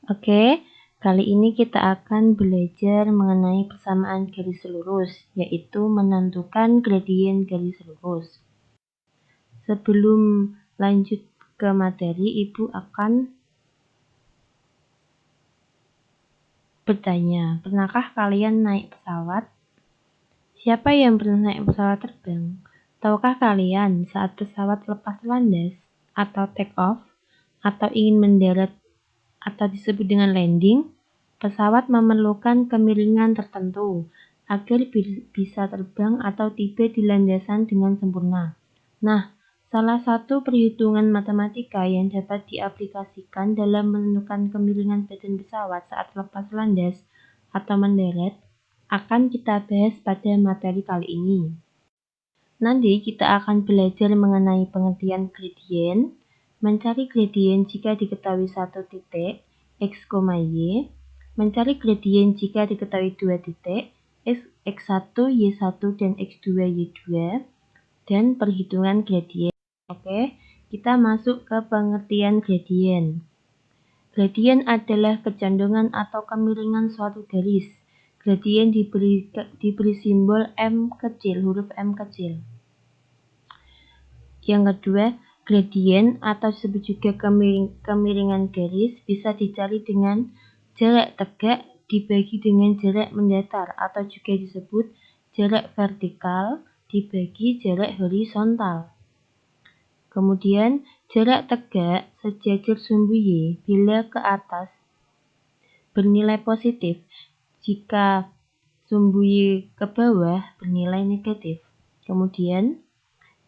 Oke, kali ini kita akan belajar mengenai persamaan garis lurus, yaitu menentukan gradien garis lurus. Sebelum lanjut ke materi, Ibu akan bertanya, pernahkah kalian naik pesawat? Siapa yang pernah naik pesawat terbang? Tahukah kalian saat pesawat lepas landas atau take off atau ingin mendarat atau disebut dengan landing, pesawat memerlukan kemiringan tertentu agar bisa terbang atau tiba di landasan dengan sempurna. Nah, salah satu perhitungan matematika yang dapat diaplikasikan dalam menentukan kemiringan badan pesawat saat lepas landas atau mendarat akan kita bahas pada materi kali ini. Nanti kita akan belajar mengenai pengertian gradien, mencari gradien jika diketahui satu titik, x, y, mencari gradien jika diketahui dua titik, x1, y1, dan x2, y2, dan perhitungan gradien. Oke, kita masuk ke pengertian gradien. Gradien adalah kecondongan atau kemiringan suatu garis. Gradien diberi simbol M kecil, huruf M kecil. Yang kedua, gradien atau disebut juga kemiringan garis bisa dicari dengan jarak tegak dibagi dengan jarak mendatar atau juga disebut jarak vertikal dibagi jarak horizontal. Kemudian, jarak tegak sejajar sumbu Y bila ke atas bernilai positif, jika sumbu Y ke bawah bernilai negatif. Kemudian,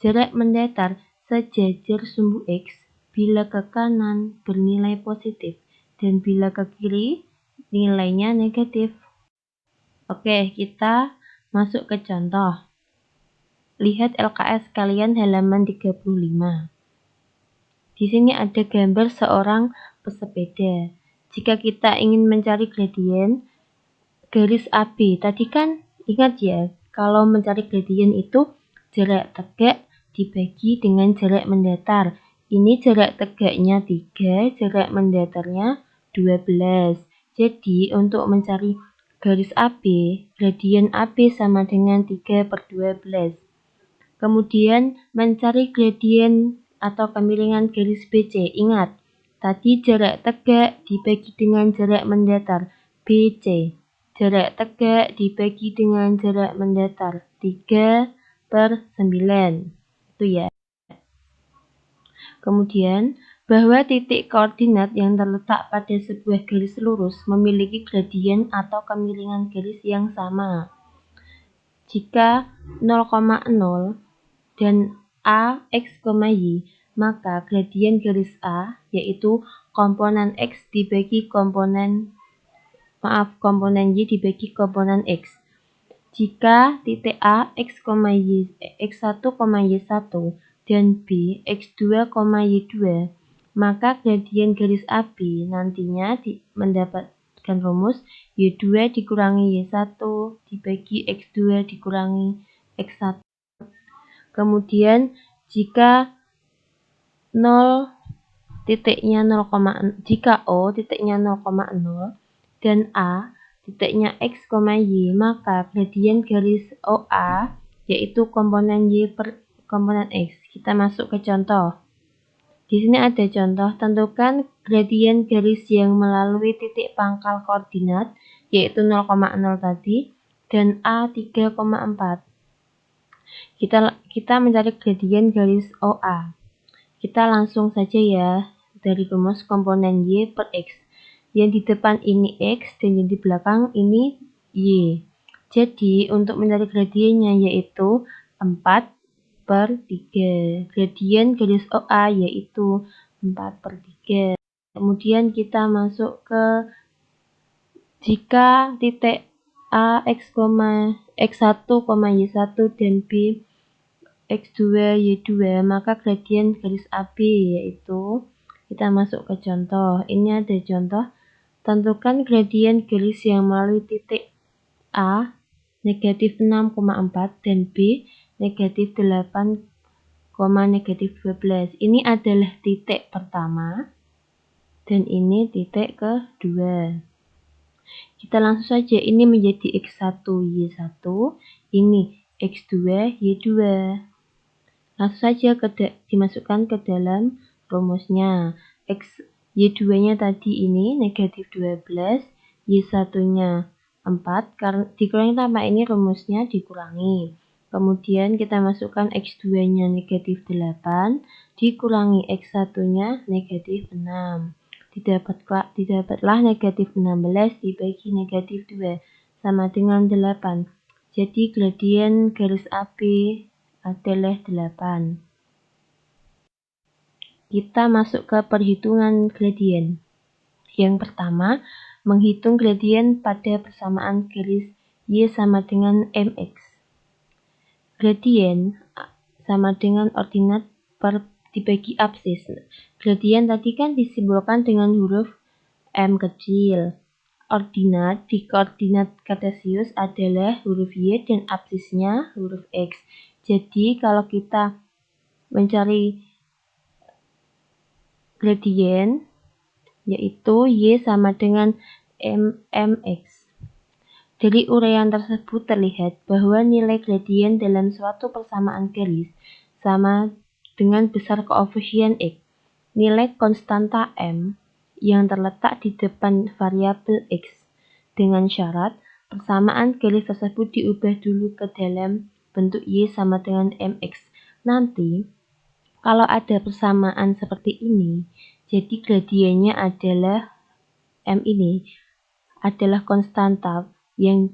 jarak mendatar sejajar sumbu X bila ke kanan bernilai positif dan bila ke kiri nilainya negatif. Oke, kita masuk ke contoh. Lihat LKS kalian halaman 35. Di sini ada gambar seorang pesepeda. Jika kita ingin mencari gradien garis AB, tadi kan ingat ya, kalau mencari gradien itu jarak tegak dibagi dengan jarak mendatar. Ini jarak tegaknya 3, jarak mendatarnya 12. Jadi untuk mencari garis AB, gradien AB sama dengan 3/12. Kemudian mencari gradien atau kemiringan garis BC. Ingat, tadi jarak tegak dibagi dengan jarak mendatar BC. Jarak tegak dibagi dengan jarak mendatar 3/9. Itu ya. Kemudian, bahwa titik koordinat yang terletak pada sebuah garis lurus memiliki gradien atau kemiringan garis yang sama. Jika 0,0 dan A, X, Y, maka gradien garis A yaitu komponen X dibagi komponen Y dibagi komponen X. Jika titik A, X, Y, X1, Y1 dan B, X2, Y2, maka gradien garis AB nantinya mendapatkan rumus Y2 dikurangi Y1 dibagi X2 dikurangi X1. Kemudian jika 0 titiknya 0, jika O titiknya 0,0 dan A titiknya X, Y, maka gradien garis OA yaitu komponen Y per komponen X. Kita masuk ke contoh. Di sini ada contoh, tentukan gradien garis yang melalui titik pangkal koordinat yaitu 0,0 tadi dan A 3,4. Kita mencari gradien garis OA. Kita langsung saja ya dari rumus komponen Y per X. Yang di depan ini X dan yang di belakang ini Y. Jadi untuk mencari gradiennya yaitu 4/3. Gradien garis OA yaitu 4/3. Kemudian kita masuk ke jika titik A, X1, Y1 dan B, X2, Y2, maka gradien garis AB yaitu, kita masuk ke contoh. Ini ada contoh, tentukan gradien garis yang melalui titik A, negatif 6,4 dan B, negatif 8, negatif 12. Ini adalah titik pertama. dan ini titik kedua. Kita langsung saja, ini menjadi X1, Y1, ini X2, Y2. Langsung saja dimasukkan ke dalam rumusnya. Y2-nya tadi ini negatif 12, Y1-nya 4, karena dikurangi tambah ini rumusnya dikurangi. Kemudian kita masukkan X2-nya negatif 8, dikurangi X1-nya negatif 6. Didapatlah negatif 16 dibagi negatif 2 sama dengan 8. Jadi gradien garis AB adalah 8. Kita masuk ke perhitungan gradien. Yang pertama, menghitung gradien pada persamaan garis Y sama dengan mx. Gradien sama dengan ordinat dibagi absis. Gradien tadi kan disimbolkan dengan huruf M kecil. Ordinat di koordinat kartesius adalah huruf Y dan absisnya huruf X. Jadi kalau kita mencari gradien, yaitu Y sama dengan mx. Dari uraian tersebut terlihat bahwa nilai gradien dalam suatu persamaan garis sama dengan besar koefisien X. Nilai konstanta M yang terletak di depan variabel X dengan syarat persamaan garis tersebut diubah dulu ke dalam bentuk Y sama dengan mx. Nanti kalau ada persamaan seperti ini, jadi gradiennya adalah M ini adalah konstanta yang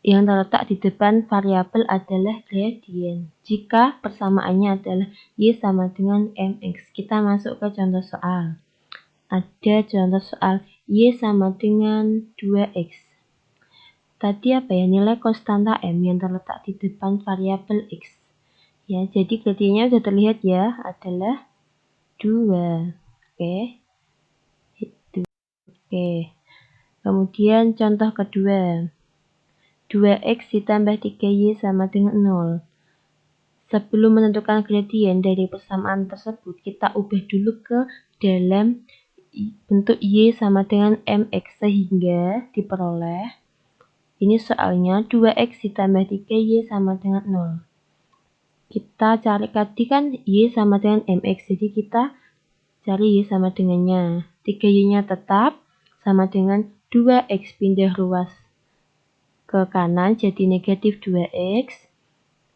terletak di depan variabel adalah gradien. Jika persamaannya adalah Y sama dengan mx. Kita masuk ke contoh soal. Ada contoh soal Y sama dengan 2x. Tadi apa ya? Nilai konstanta M yang terletak di depan variabel X. Ya, jadi gradiennya sudah terlihat ya, adalah 2. Oke. Kemudian contoh kedua. 2x ditambah 3y sama dengan 0. Sebelum menentukan gradien dari persamaan tersebut, kita ubah dulu ke dalam bentuk y sama dengan mx sehingga diperoleh. Ini soalnya 2x ditambah 3y sama dengan 0. Kita cari tadi kan y sama dengan mx, jadi kita cari y sama dengannya. 3y-nya tetap sama dengan 2x pindah ruas ke kanan jadi negatif 2x.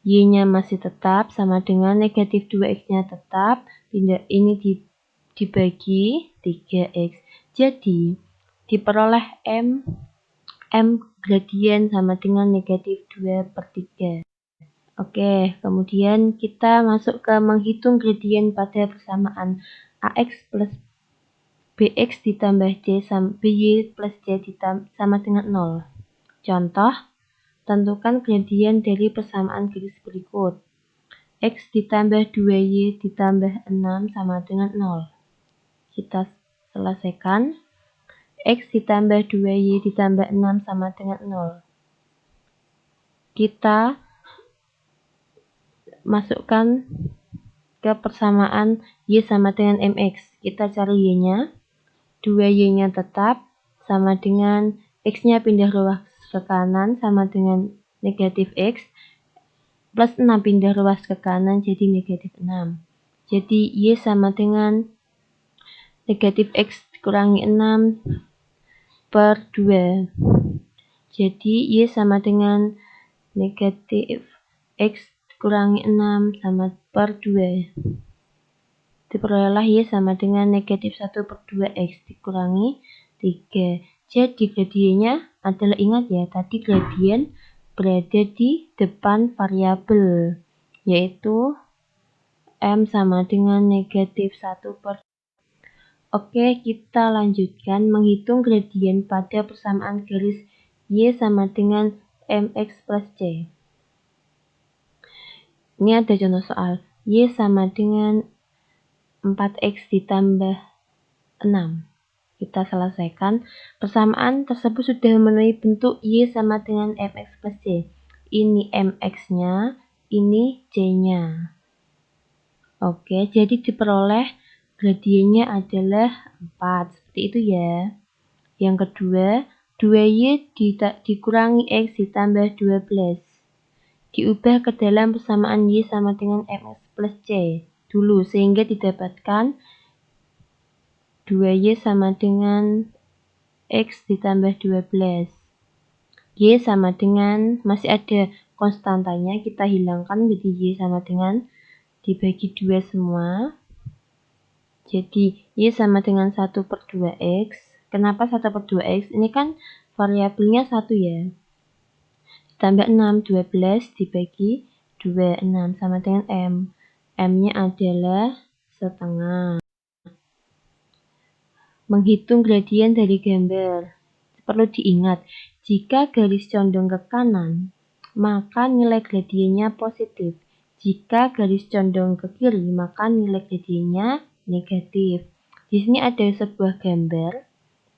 Y-nya masih tetap sama dengan negatif 2x-nya tetap. Pindah ini dibagi 3x. Jadi diperoleh M gradien sama dengan negatif 2/3. Oke, kemudian kita masuk ke menghitung gradien pada persamaan AX plus BX ditambah C sama BY plus C sama dengan 0. Contoh, tentukan gradien dari persamaan garis berikut. X ditambah 2Y ditambah 6 sama dengan 0. Kita selesaikan. X ditambah 2Y ditambah 6 sama dengan 0. Kita masukkan ke persamaan Y sama dengan MX. Kita cari Y-nya. 2Y-nya tetap sama dengan X-nya pindah ruas ke kanan sama dengan negatif X. Plus 6 pindah ruas ke kanan jadi negatif 6. Jadi Y sama dengan negatif X dikurangi 6/2. Jadi Y sama dengan negatif X dikurangi 6 sama per 2. Diperolehlah Y sama dengan negatif 1/2X dikurangi 3. Jadi gradiennya adalah, ingat ya, tadi gradien berada di depan variabel, yaitu M sama dengan negatif 1/2. Oke, kita lanjutkan menghitung gradien pada persamaan garis Y sama dengan mx plus C. Ini ada contoh soal. Y sama dengan 4x ditambah 6. Kita selesaikan. Persamaan tersebut sudah memenuhi bentuk Y sama dengan mx plus C. Ini mx-nya, ini C-nya. Oke, jadi diperoleh gradiennya adalah 4. Seperti itu ya. Yang kedua, 2Y dikurangi X ditambah 12. Diubah ke dalam persamaan Y sama dengan MX plus C dulu, sehingga didapatkan 2Y sama dengan X ditambah 12. Y sama dengan, masih ada konstantanya, kita hilangkan, jadi Y sama dengan dibagi 2 semua. Jadi Y sama dengan 1/2X. Kenapa 1/2X? Ini kan variabelnya 1 ya. Tambah 6, 12 dibagi 2, 6 sama dengan M. M-nya adalah setengah. Menghitung gradien dari gambar. Perlu diingat, jika garis condong ke kanan, maka nilai gradiennya positif. Jika garis condong ke kiri, maka nilai gradiennya negatif. Di sini ada sebuah gambar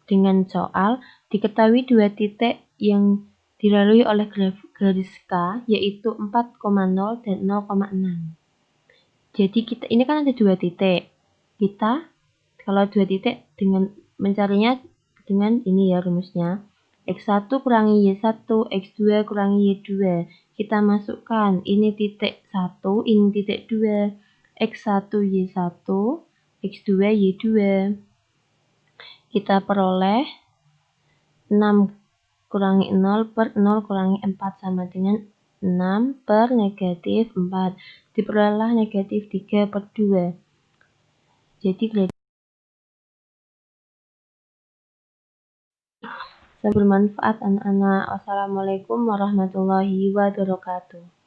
dengan soal diketahui 2 titik yang dilalui oleh garis K, yaitu 4,0 dan 0,6. Jadi ini kan ada 2 titik. Kita kalau 2 titik dengan mencarinya dengan ini ya rumusnya. X1 kurangi Y1, X2 kurangi Y2. Kita masukkan ini titik 1, ini titik 2. X1 Y1, X2 Y2. Kita peroleh 6 kurangi 0 per 0 kurangi 4 sama dengan 6 per negatif 4. Diperolehlah negatif 3/2. Jadi bermanfaat anak-anak. Wassalamualaikum warahmatullahi wabarakatuh.